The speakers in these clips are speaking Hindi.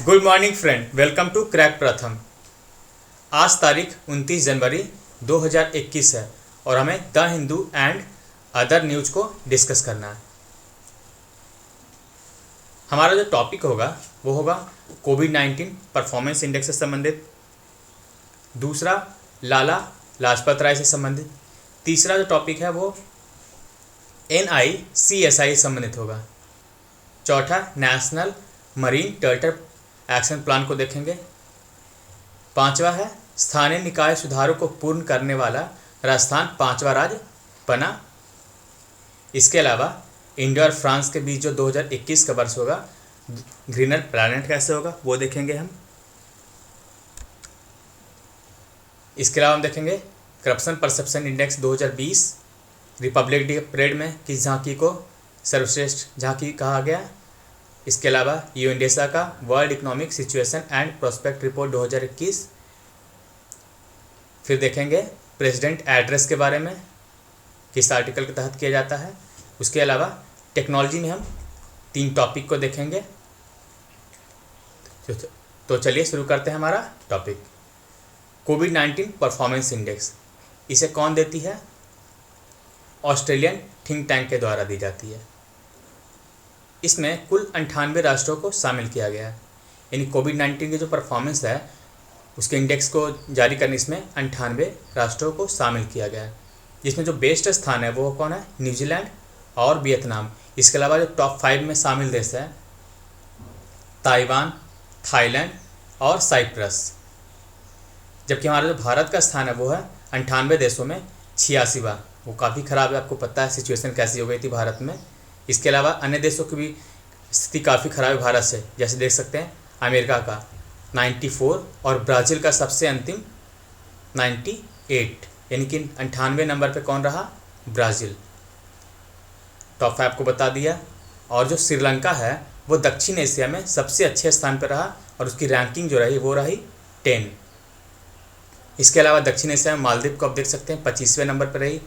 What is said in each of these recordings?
Good morning friend, welcome to crack Pratham. आज तारीख 29 जनवरी 2021 है और हमें the Hindu and other news को डिस्कस करना है। हमारा जो टॉपिक होगा वो होगा कोविड-19 परफॉर्मेंस इंडेक्स से संबंधित, दूसरा लाला लाजपत राय से संबंधित, तीसरा जो टॉपिक है वो NICSI से संबंधित होगा, चौथा national marine turtle action plan को देखेंगे, पांचवा है स्थानीय निकाय सुधारों को पूर्ण करने वाला राजस्थान पांचवा राज्य बना। इसके अलावा इंडिया और फ्रांस के बीच जो 2021 का वर्ष होगा, ग्रीनर प्लैनेट कैसे होगा वो देखेंगे हम। इसके अलावा हम देखेंगे corruption perception index 2020, Republic day parade में किस झांकी को सर्वश्रेष्ठ झांकी कहा गया। इसके अलावा यूएनडीएसए का world economic situation and prospect report 2021। फिर देखेंगे प्रेसिडेंट एड्रेस के बारे में, किस आर्टिकल के तहत किया जाता है। उसके अलावा टेक्नोलॉजी में हम 3 टॉपिक को देखेंगे। तो चलिए शुरू करते हैं हमारा टॉपिक। कोविड-19 परफॉर्मेंस इंडेक्स, इसे कौन देती है? ऑस्ट्रेलियन थिंक टैंक के द्वारा दी जाती है। इसमें कुल 98 राष्ट्रों को शामिल किया गया है, यानी कोविड-19 की जो परफॉर्मेंस है उसके इंडेक्स को जारी करने इसमें 98 राष्ट्रों को शामिल किया गया है। जिसमें जो बेस्ट स्थान है वो कौन है? न्यूजीलैंड और वियतनाम। इसके अलावा जो टॉप 5 में शामिल देश है ताइवान, थाईलैंड और साइप्रस। जबकि हमारा जो भारत का स्थान है वो है 98 देशों में 86वां। वो काफ़ी ख़राब है, आपको पता है सिचुएशन कैसी हो गई थी भारत में। इसके अलावा अन्य देशों की भी स्थिति काफ़ी ख़राब है भारत से, जैसे देख सकते हैं अमेरिका का 94 और ब्राज़ील का सबसे अंतिम 98, यानी कि 98 नंबर पे कौन रहा? ब्राज़ील। टॉप 5 को बता दिया। और जो श्रीलंका है वो दक्षिण एशिया में सबसे अच्छे स्थान पर रहा और उसकी रैंकिंग जो रही वो रही 10। इसके अलावा दक्षिण एशिया में मालदीव को आप देख सकते हैं 25वें नंबर पर रही,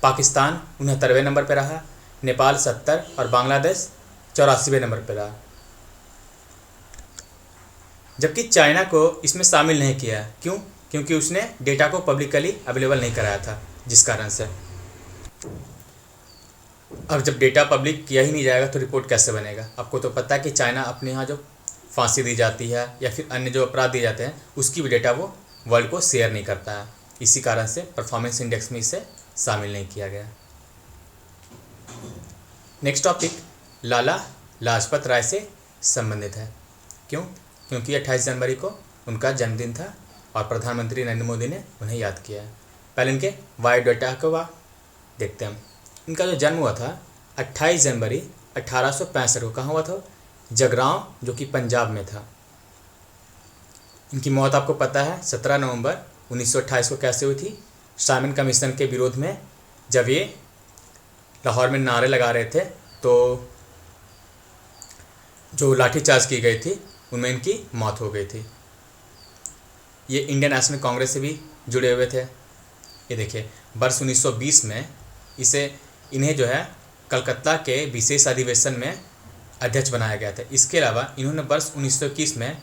पाकिस्तान 69वें नंबर पर रहा, नेपाल 70 और बांग्लादेश 84वें नंबर पर रहा। जबकि चाइना को इसमें शामिल नहीं किया। क्यों? क्योंकि उसने डेटा को पब्लिकली अवेलेबल नहीं कराया था, जिस कारण से। अब जब डेटा पब्लिक किया ही नहीं जाएगा तो रिपोर्ट कैसे बनेगा? आपको तो पता है कि चाइना अपने यहाँ जो फांसी दी जाती है या फिर अन्य जो अपराध दिए जाते हैं उसकी भी डेटा वो वर्ल्ड को शेयर नहीं करता है। इसी कारण से परफॉर्मेंस इंडेक्स में इसे शामिल नहीं किया गया। नेक्स्ट टॉपिक लाला लाजपत राय से संबंधित है। क्यों? क्योंकि 28 जनवरी को उनका जन्मदिन था और प्रधानमंत्री नरेंद्र मोदी ने उन्हें याद किया है। पहले इनके बायोडाटा को देखते हैं हम। इनका जो जन्म हुआ था 28 जनवरी 1865 को, कहाँ हुआ था? जगरांव, जो कि पंजाब में था। इनकी मौत आपको पता है 17 नवंबर 1928 को कैसे हुई थी? साइमन कमीशन के विरोध में जब ये लाहौर में नारे लगा रहे थे तो जो लाठीचार्ज की गई थी उनमें इनकी मौत हो गई थी। ये इंडियन नेशनल कांग्रेस से भी जुड़े हुए थे। ये देखिए वर्ष 1920 में इन्हें जो है कलकत्ता के विशेष अधिवेशन में अध्यक्ष बनाया गया था। इसके अलावा इन्होंने वर्ष 1921 में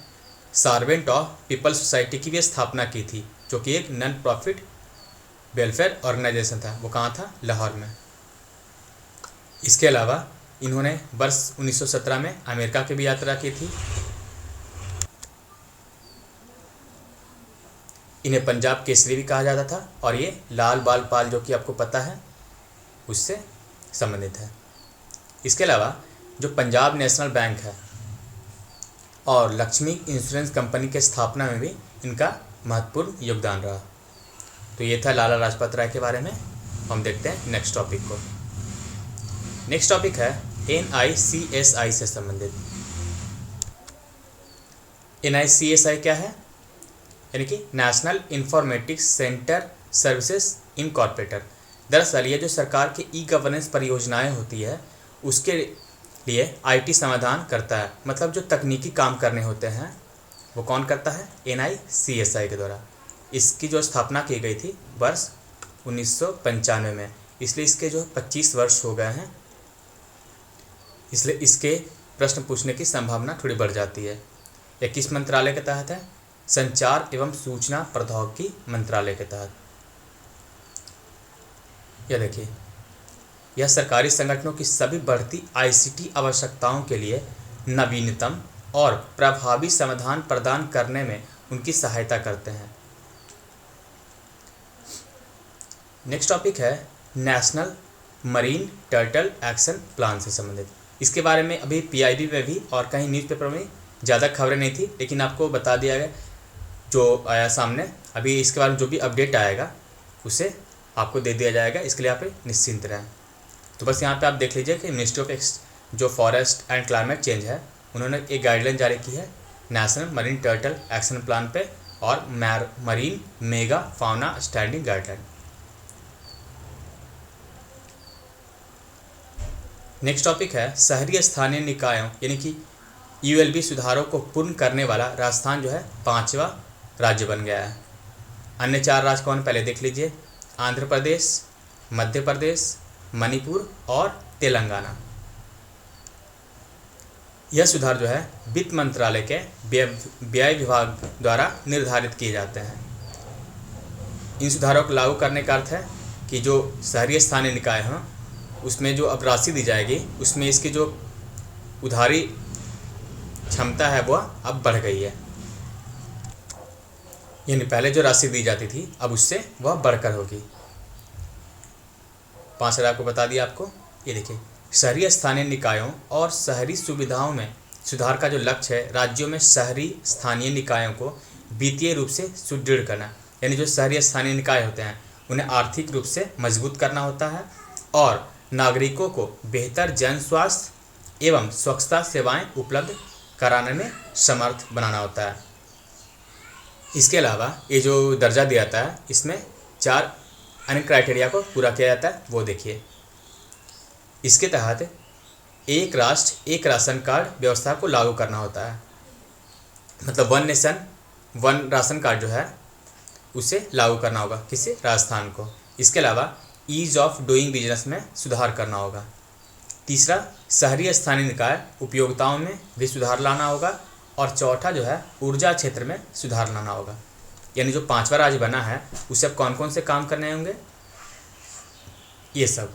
सर्वेंट ऑफ पीपल सोसाइटी की भी स्थापना की थी, जो कि एक नॉन प्रॉफिट वेलफेयर ऑर्गेनाइजेशन था। वो कहाँ था? लाहौर में। इसके अलावा इन्होंने वर्ष 1917 में अमेरिका की भी यात्रा की थी। इन्हें पंजाब केसरी भी कहा जाता था और ये लाल बाल पाल, जो कि आपको पता है, उससे संबंधित है। इसके अलावा जो पंजाब नेशनल बैंक है और लक्ष्मी इंश्योरेंस कंपनी के स्थापना में भी इनका महत्वपूर्ण योगदान रहा। तो ये था लाला लाजपत राय के बारे में। हम देखते हैं नेक्स्ट टॉपिक को। नेक्स्ट टॉपिक है NICSI से संबंधित। NICSI क्या है? यानी कि national informatics centre services incorporated. दरअसल ये जो सरकार की ई-गवर्नेंस परियोजनाएं होती है उसके लिए IT समाधान करता है। मतलब जो तकनीकी काम करने होते हैं वो कौन करता है? NICSI के द्वारा। इसकी जो स्थापना की गई थी वर्ष 1995 में, इसलिए इसके जो 25 वर्ष हो गए हैं, इसलिए इसके प्रश्न पूछने की संभावना थोड़ी बढ़ जाती है। यह किस मंत्रालय के तहत है? संचार एवं सूचना प्रौद्योगिकी मंत्रालय के तहत। यह देखिए, यह सरकारी संगठनों की सभी बढ़ती आईसीटी आवश्यकताओं के लिए नवीनतम और प्रभावी समाधान प्रदान करने में उनकी सहायता करते हैं। नेक्स्ट टॉपिक है national marine turtle action plan से संबंधित। इसके बारे में अभी पीआईबी में भी और कहीं न्यूज़पेपर में ज़्यादा खबरें नहीं थी, लेकिन आपको बता दिया गया जो आया सामने। अभी इसके बारे में जो भी अपडेट आएगा उसे आपको दे दिया जाएगा, इसके लिए आप निश्चिंत रहें। तो बस यहाँ पे आप देख लीजिए कि मिनिस्ट्री ऑफ जो फॉरेस्ट एंड क्लाइमेट चेंज है, उन्होंने एक गाइडलाइन जारी की है national marine turtle action plan पे और marine mega fauna standing guideline. Next topic है शहरी स्थानीय निकायों यानी कि यूएलबी सुधारों को पूर्ण करने वाला राजस्थान जो है 5वां राज्य बन गया है। अन्य 4 राज्य कौन, पहले देख लीजिए। आंध्र प्रदेश, मध्य प्रदेश, मणिपुर और तेलंगाना। यह सुधार जो है वित्त मंत्रालय के व्यय विभाग द्वारा निर्धारित किए जाते हैं। इन सुधारों को लागू करने का अर्थ है कि जो शहरी स्थानीय निकाय हैं उसमें जो अब राशि दी जाएगी उसमें इसकी जो उधारी क्षमता है वह अब बढ़ गई है, यानी पहले जो राशि दी जाती थी अब उससे वह बढ़कर होगी। 5,000 को बता दिया आपको। ये देखिए, शहरी स्थानीय निकायों और शहरी सुविधाओं में सुधार का जो लक्ष्य है राज्यों में शहरी स्थानीय निकायों को वित्तीय रूप से सुदृढ़ करना, यानी जो शहरी स्थानीय निकाय होते हैं उन्हें आर्थिक रूप से मजबूत करना होता है और नागरिकों को बेहतर जन स्वास्थ्य एवं स्वच्छता सेवाएं उपलब्ध कराने में समर्थ बनाना होता है। इसके अलावा ये जो दर्जा दिया जाता है इसमें 4 अन्य क्राइटेरिया को पूरा किया जाता है, वो देखिए। इसके तहत एक राष्ट्र एक राशन कार्ड व्यवस्था को लागू करना होता है, मतलब 1 नेशन 1 राशन कार्ड जो है उसे लागू करना होगा किसी राजस्थान को। इसके अलावा ईज ऑफ डूइंग बिजनेस में सुधार करना होगा। तीसरा, शहरी स्थानीय निकाय उपयोगिताओं में भी सुधार लाना होगा और चौथा जो है ऊर्जा क्षेत्र में सुधार लाना होगा। यानी जो 5वां राज्य बना है उसे अब कौन कौन से काम करने होंगे, ये सब।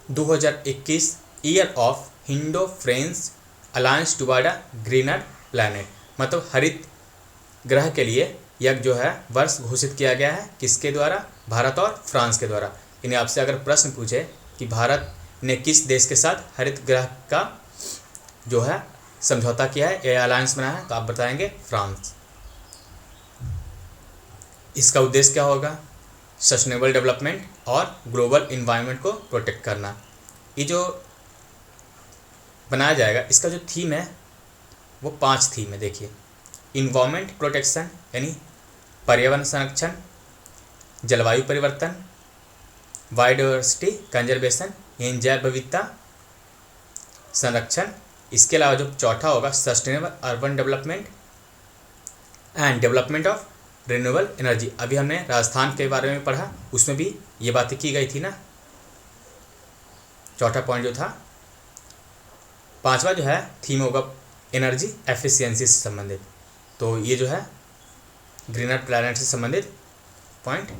2021 year of Indo French alliance toward a greener planet, मतलब हरित ग्रह के लिए यह जो है वर्ष घोषित किया गया है। किसके द्वारा? भारत और फ्रांस के द्वारा। इन्हें आपसे अगर प्रश्न पूछे कि भारत ने किस देश के साथ हरित ग्रह का जो है समझौता किया है या अलायंस बनाया है, तो आप बताएंगे फ्रांस। इसका उद्देश्य क्या होगा? सस्टेनेबल डेवलपमेंट और ग्लोबल इन्वायरमेंट को प्रोटेक्ट करना। ये जो बनाया जाएगा इसका जो थीम है वो 5 थीम है। देखिए, इन्वायरमेंट प्रोटेक्शन यानी पर्यावरण संरक्षण, जलवायु परिवर्तन, बायोडाइवर्सिटी कंजर्वेशन यानी जैव विविधता संरक्षण। इसके अलावा जो चौथा होगा sustainable urban development and development of renewable energy. अभी हमने राजस्थान के बारे में पढ़ा, उसमें भी ये बातें की गई थी ना, चौथा पॉइंट जो था। 5वां जो है थीम होगा एनर्जी एफिशिएंसी से संबंधित, तो ये जो है ग्रीनर प्लैनेट से संबंधित पॉइंट।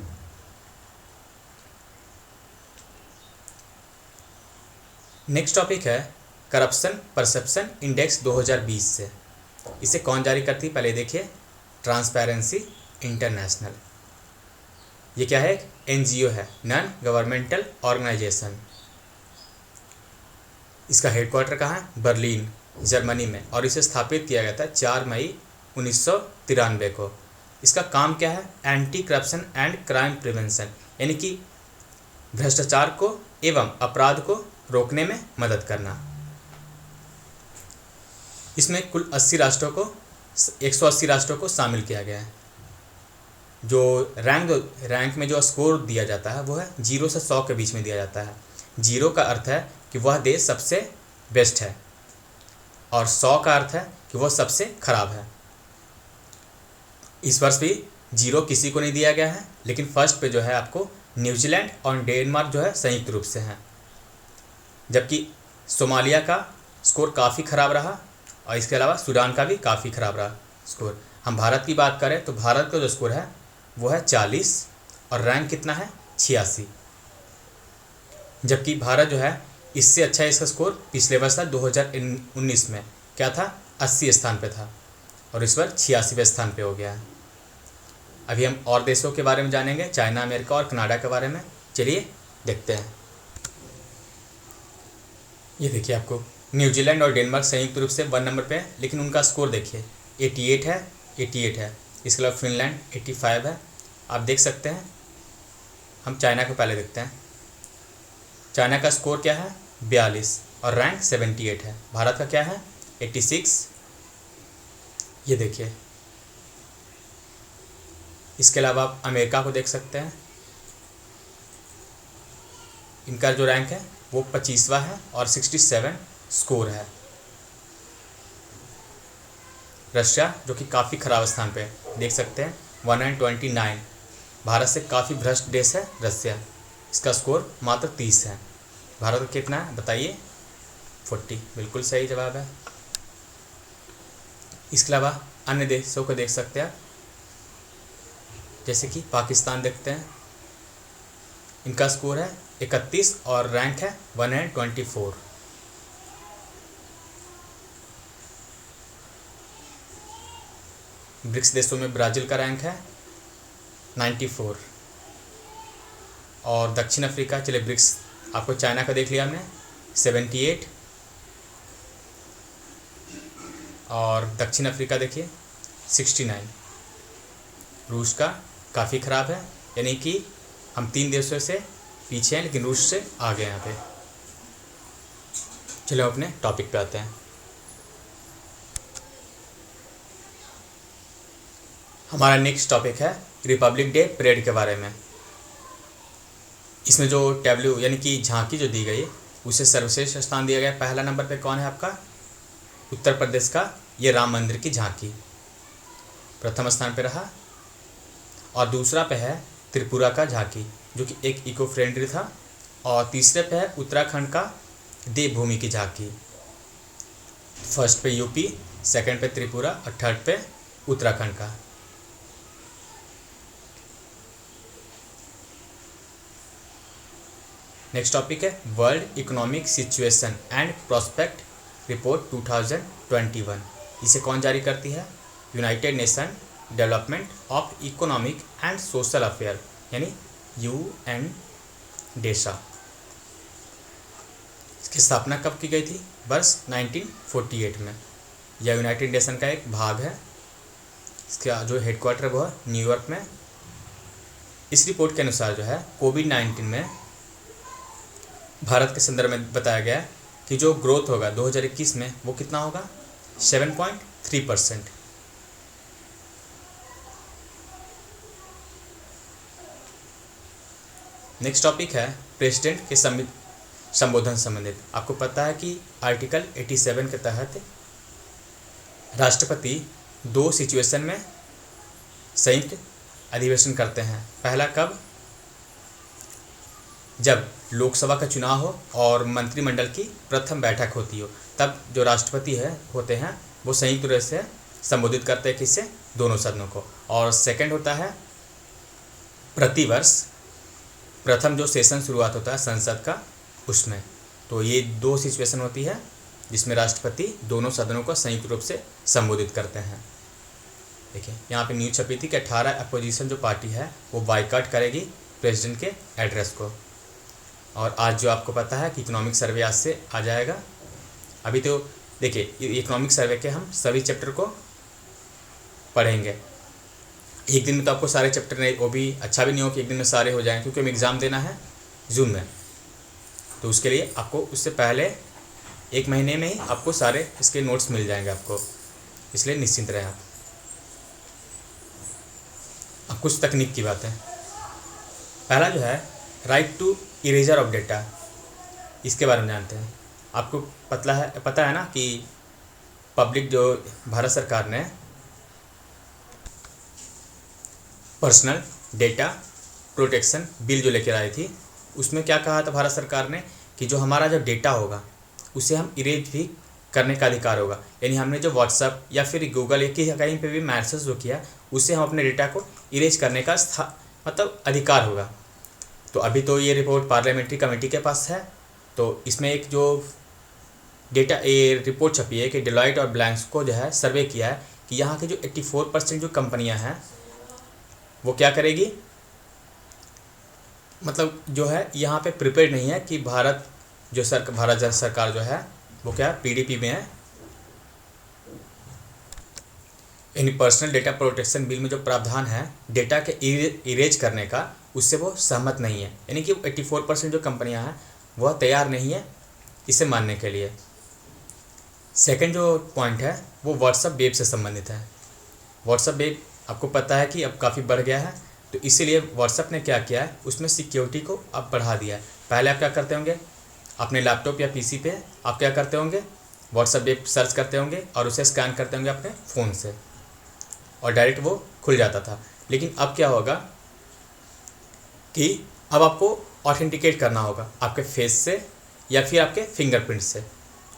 नेक्स्ट टॉपिक है करप्शन परसेप्शन इंडेक्स 2020 से। इसे कौन जारी करती है? पहले देखिए, ट्रांसपेरेंसी इंटरनेशनल। ये क्या है? एनजीओ है, नॉन गवर्नमेंटल ऑर्गेनाइजेशन। इसका हेडक्वार्टर कहाँ है? बर्लिन जर्मनी में, और इसे स्थापित किया गया था 4 मई 1993 को। इसका काम क्या है? Anti corruption and crime prevention, यानी कि भ्रष्टाचार को एवं अपराध को रोकने में मदद करना। इसमें कुल 180 राष्ट्रों को शामिल किया गया है। जो रैंक में जो स्कोर दिया जाता है वो है 0 से 100 के बीच में दिया जाता है। 0 का अर्थ है कि वह देश सबसे बेस्ट है और 100 का अर्थ है कि वह सबसे खराब है। इस वर्ष भी 0 किसी को नहीं दिया गया है, लेकिन फर्स्ट पे जो है आपको न्यूजीलैंड और डेनमार्क जो है संयुक्त रूप से हैं, जबकि सोमालिया का स्कोर काफ़ी ख़राब रहा, और इसके अलावा सूडान का भी काफ़ी ख़राब रहा स्कोर। हम भारत की बात करें तो भारत का जो स्कोर है वो है 40 और रैंक कितना है 86, जबकि भारत जो है इससे अच्छा है। इसका स्कोर पिछले वर्ष था 2019 में क्या था, 80 स्थान पे था, और इस बार 86वें स्थान पे हो गया है। अभी हम और देशों के बारे में जानेंगे, चाइना, अमेरिका और कनाडा के बारे में। चलिए देखते हैं। ये देखिए, आपको न्यूजीलैंड और डेनमार्क संयुक्त रूप से 1 नंबर पे है, लेकिन उनका स्कोर देखिए 88 है, 88 है। इसके अलावा फिनलैंड 85 है। आप देख सकते हैं। हम चाइना को पहले देखते हैं। चाइना का स्कोर क्या है 42 और रैंक 78 है। भारत का क्या है 86। ये देखिए। इसके अलावा आप अमेरिका को देख सकते हैं। इनका जो रैंक है वो 25वां है और 67 स्कोर है। रशिया जो कि काफ़ी ख़राब स्थान पे देख सकते हैं 129। भारत से काफ़ी भ्रष्ट देश है रशिया। इसका स्कोर मात्र 30 है। भारत का कितना है बताइए 40। बिल्कुल सही जवाब है। इसके अलावा अन्य देशों को देख सकते हैं आप, जैसे कि पाकिस्तान देखते हैं। इनका स्कोर है 31 और रैंक है 124। ब्रिक्स देशों में ब्राज़ील का रैंक है 94 और दक्षिण अफ्रीका, चलिए ब्रिक्स आपको चाइना का देख लिया हमने 78 और दक्षिण अफ्रीका देखिए 69। रूस का काफ़ी ख़राब है, यानी कि हम 3 देशों से पीछे हैं, लेकिन रूस से आगे हैं यहाँ पे। चलो अपने टॉपिक पे आते हैं। हमारा नेक्स्ट टॉपिक है रिपब्लिक डे परेड के बारे में। इसमें जो टैब्लू यानी कि झांकी जो दी गई उसे सर्वश्रेष्ठ स्थान दिया गया। पहला नंबर पे कौन है आपका, उत्तर प्रदेश का ये राम मंदिर की झांकी प्रथम स्थान पे रहा, और दूसरा पे है त्रिपुरा का झांकी जो कि एक इको फ्रेंडली था, और तीसरे पे है उत्तराखंड का देवभूमि की झांकी। फर्स्ट पे यूपी, सेकंड पे त्रिपुरा और थर्ड पे उत्तराखंड का। नेक्स्ट टॉपिक है world economic situation and prospect report 2021। इसे कौन जारी करती है, United nation development of economic and social affair यानी UNDESA। इसकी स्थापना कब की गई थी, वर्ष 1948 में। यह यूनाइटेड नेशन का एक भाग है। इसका जो हेडक्वार्टर है वो है न्यूयॉर्क में। इस रिपोर्ट के अनुसार जो है कोविड-19 में भारत के संदर्भ में बताया गया कि जो ग्रोथ होगा 2021 में वो कितना होगा 7.3%। नेक्स्ट टॉपिक है प्रेसिडेंट के संबोधन संबंधित। आपको पता है कि आर्टिकल 87 के तहत राष्ट्रपति 2 सिचुएशन में संयुक्त अधिवेशन करते हैं। पहला कब, जब लोकसभा का चुनाव हो और मंत्रिमंडल की प्रथम बैठक होती हो, तब जो राष्ट्रपति होते हैं वो संयुक्त रूप से संबोधित करते हैं किससे, दोनों सदनों को। और सेकंड होता है प्रतिवर्ष प्रथम जो सेशन शुरुआत होता है संसद का उसमें। तो ये 2 सिचुएशन होती है जिसमें राष्ट्रपति दोनों सदनों को संयुक्त रूप से संबोधित करते हैं। देखिए यहाँ पे न्यूज़ छपी थी कि 18 अपोजिशन जो पार्टी है वो बाइकआउट करेगी प्रेसिडेंट के एड्रेस को। और आज जो आपको पता है कि इकोनॉमिक सर्वे आज से आ जाएगा। अभी तो देखिए इकोनॉमिक सर्वे के हम सभी चैप्टर को पढ़ेंगे। एक दिन में तो आपको सारे चैप्टर नहीं, वो भी अच्छा भी नहीं हो कि एक दिन में सारे हो जाएं, क्योंकि हमें एग्ज़ाम देना है जून में। तो उसके लिए आपको उससे पहले 1 महीने में ही आपको सारे इसके नोट्स मिल जाएंगे आपको, इसलिए निश्चिंत रहें आप। अब कुछ तकनीक की बात है। पहला जो है right to erasure of data, इसके बारे में जानते हैं। आपको पता है ना कि पब्लिक जो भारत सरकार ने पर्सनल डेटा प्रोटेक्शन बिल जो लेकर आई थी, उसमें क्या कहा था भारत सरकार ने कि जो हमारा जो डेटा होगा उसे हम इरेज भी करने का अधिकार होगा। यानी हमने जो व्हाट्सअप या फिर गूगल या कहीं पे भी मैसेज जो किया उससे हम अपने डेटा को इरेज करने का मतलब अधिकार होगा। तो अभी तो ये रिपोर्ट पार्लियामेंट्री कमेटी के पास है। तो इसमें एक जो डेटा ये रिपोर्ट छपी है कि डेलॉयट और ब्लैंक्स को जो है सर्वे किया है कि यहाँ के जो 84% जो कंपनियाँ हैं वो क्या करेगी, मतलब जो है यहाँ पे प्रिपेयर नहीं है कि भारत सरकार जो है वो क्या पीडीपी में है, यानी पर्सनल डेटा प्रोटेक्शन बिल में जो प्रावधान है डेटा के इरेज करने का उससे वो सहमत नहीं है। यानी कि 84% जो कंपनियां हैं वह तैयार नहीं है इसे मानने के लिए। सेकंड जो पॉइंट है वो व्हाट्सएप वेब से संबंधित है। व्हाट्सएप वेब आपको पता है कि अब काफ़ी बढ़ गया है, तो इसीलिए व्हाट्सएप ने क्या किया है उसमें सिक्योरिटी को अब बढ़ा दिया है। पहले आप क्या करते होंगे, अपने लैपटॉप या पीसी पे आप क्या करते होंगे, व्हाट्सएप वेब सर्च करते होंगे और उसे स्कैन करते होंगे अपने फ़ोन से और डायरेक्ट वो खुल जाता था। लेकिन अब क्या होगा कि अब आपको ऑथेंटिकेट करना होगा आपके फेस से या फिर आपके फिंगरप्रिंट से,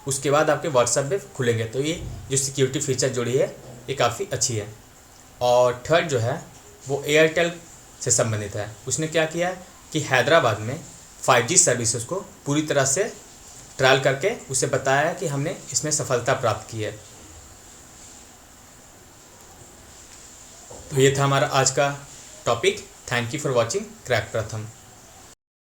उसके बाद आपके व्हाट्सएप वेब खुलेंगे। तो ये जो सिक्योरिटी फीचर जुड़ी है ये काफ़ी अच्छी है। और थर्ड जो है वो एयरटेल से संबंधित है। उसने क्या किया है कि हैदराबाद में 5G सर्विसेज को पूरी तरह से ट्रायल करके उसे बताया है कि हमने इसमें सफलता प्राप्त की है। तो ये था हमारा आज का topic. Thank you for watching crack प्रथम।